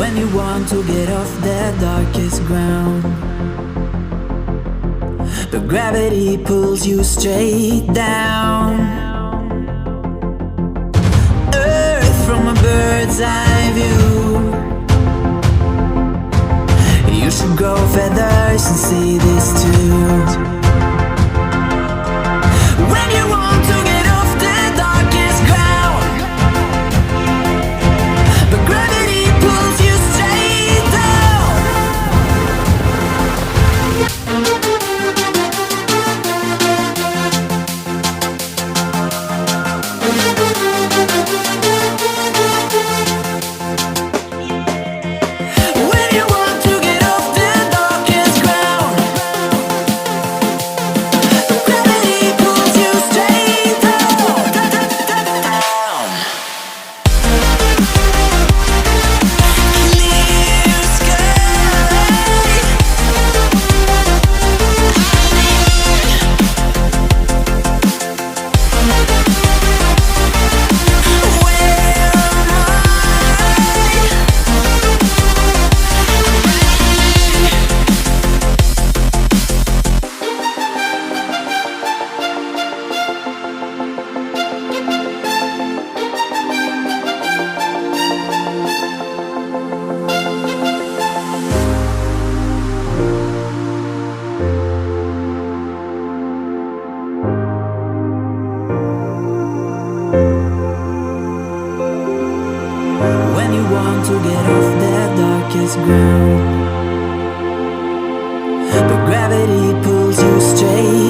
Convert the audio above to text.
When you want to get off the darkest ground, but gravity pulls you straight down. Earth from a bird's eye view. You should grow feathers and see this too. When you want to get off the darkest ground, but gravity pulls you straight down. When you want to get off the darkest ground, but gravity pulls you straight down. Clear sky. Where am I? When you want to get off the darkest ground, but gravity pulls you straight